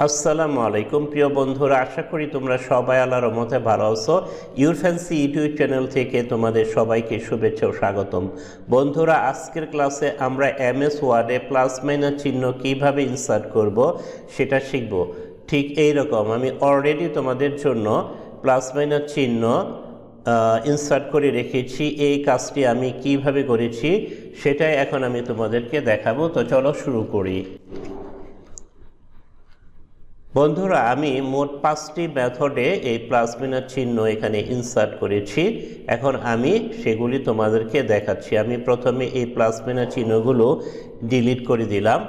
আসসালামু আলাইকুম প্রিয় বন্ধুরা, আশা করি তোমরা সবাই আল্লাহর রহমতে ভালো আছো। YourFancy ইউটিউব চ্যানেল থেকে তোমাদের সবাইকে শুভেচ্ছা ও স্বাগতম। বন্ধুরা, আজকের ক্লাসে আমরা এমএস ওয়ার্ডে প্লাস মাইনাস চিহ্ন কিভাবে ইনসার্ট করব সেটা শিখব। ঠিক এই রকম আমি অলরেডি তোমাদের জন্য প্লাস মাইনাস চিহ্ন ইনসার্ট করে রেখেছি। এই কাজটি আমি কিভাবে করেছি সেটাই এখন আমি তোমাদেরকে দেখাবো। তো চলো শুরু করি। বন্ধুরা, আমি মোট 5টি মেথডে এই প্লাস মাইনাস চিহ্ন এখানে ইনসার্ট করেছি। এখন আমি সেগুলি তোমাদেরকে দেখাচ্ছি। আমি প্রথমে এই প্লাস মাইনাস চিহ্নগুলো ডিলিট করে দিলাম।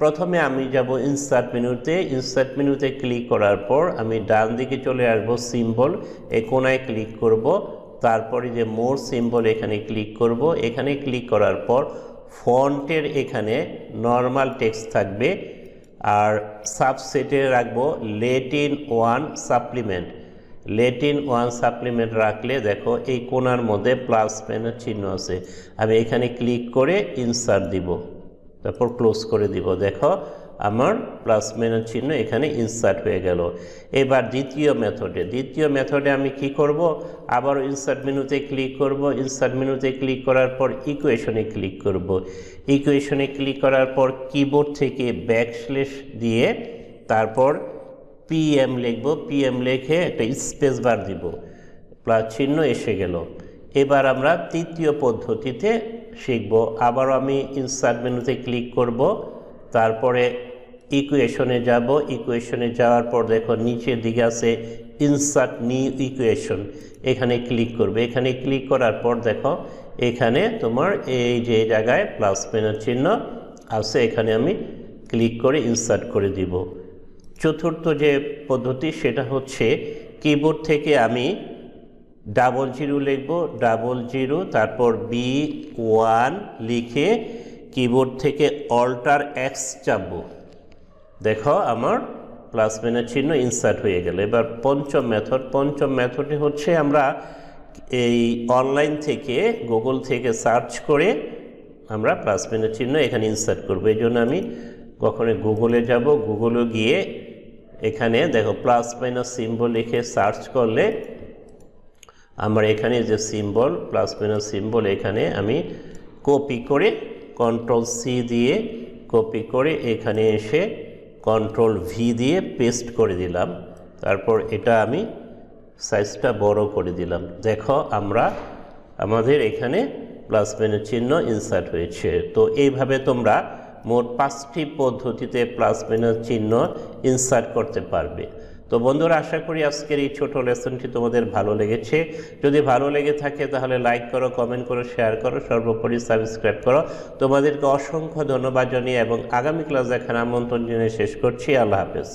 প্রথমে আমি যাব ইনসার্ট মেনুতে। ইনসার্ট মেনুতে ক্লিক করার পর আমি ডান দিকে চলে আসব, সিম্বল এই কোনায় ক্লিক করব। তারপরে যে মোর সিম্বল এখানে ক্লিক করব। এখানে ক্লিক করার পর ফন্টের এখানে নর্মাল টেক্সট থাকবে আর সাবসেটে রাখবো লেটিন 1 সাপ্লিমেন্ট। লেটিন 1 সাপ্লিমেন্ট রাখলে দেখো এই কোণার মধ্যে প্লাস মাইনাস চিহ্ন আছে। আমি এখানে ক্লিক করে ইনসার্ট দিব, তারপর ক্লোজ করে দিব। দেখো আমার প্লাস মাইনাস চিহ্ন এখানে ইনসার্ট হয়ে গেল। এবার দ্বিতীয় মেথডে আমি কি করব, আবার ইনসার্ট মেনুতে ক্লিক করব। ইনসার্ট মেনুতে ক্লিক করার পর ইকুয়েশনে ক্লিক করব। ইকুয়েশনে ক্লিক করার পর কিবোর্ড থেকে ব্যাকস্ল্যাশ দিয়ে তারপর পিএম লিখব। পিএম লিখে একটা স্পেস বার দিব, প্লাস চিহ্ন এসে গেল। এবার আমরা তৃতীয় পদ্ধতিতে শিখব। আবারও আমি ইনসার্ট মেনুতে ক্লিক করব, তারপরে ইকুয়েশনে যাব। ইকুয়েশনে যাওয়ার পর দেখো নিচের দিকে আছে ইনসার্ট নিউ ইকুয়েশন, এখানে ক্লিক করবে। এখানে ক্লিক করার পর দেখো এখানে তোমার এই যে জায়গায় প্লাস মাইনাস চিহ্ন আছে, এখানে আমি ক্লিক করে ইনসার্ট করে দিব। চতুর্থ যে পদ্ধতি সেটা হচ্ছে কিবোর্ড থেকে আমি 00 লিখব, 00 তারপর B1 লিখে কিবোর্ড থেকে অল্টার এক্স চাপবো। দেখো আমার প্লাস মাইনাস চিহ্ন ইনসার্ট হয়ে গেল। এবার পঞ্চম মেথডটি হচ্ছে আমরা এই অনলাইন থেকে গুগল থেকে সার্চ করে আমরা প্লাস মাইনাস চিহ্ন এখানে ইনসার্ট করব। এই জন্য আমি কখনো গুগলে যাব, গুগলে গিয়ে এখানে দেখো প্লাস মাইনাস সিম্বল লিখে সার্চ করলে আমার এখানে যে সিম্বল প্লাস মাইনাস সিম্বল এখানে আমি কপি করে কন্ট্রোল সি দিয়ে কপি করে এখানে এসে কন্ট্রোল ভি দিয়ে পেস্ট করে দিলাম। তারপর এটা আমি সাইজটা বড় করে দিলাম। দেখো আমাদের এখানে প্লাস মাইনাস চিহ্ন ইনসার্ট হয়েছে। তো এইভাবে তোমরা মোট 5টি পদ্ধতিতে প্লাস মাইনাস চিহ্ন ইনসার্ট করতে পারবে। তো বন্ধুরা, আশা করি আজকের এই ছোট লেসনটি তোমাদের ভালো লেগেছে। যদি ভালো লেগে থাকে তাহলে লাইক করো, কমেন্ট করো, শেয়ার করো, সর্বোপরি সাবস্ক্রাইব করো। তোমাদেরকে অসংখ্য ধন্যবাদ জানিয়ে এবং আগামী ক্লাস দেখার আমন্ত্রণ জানিয়ে শেষ করছি। আল্লাহ হাফেজ।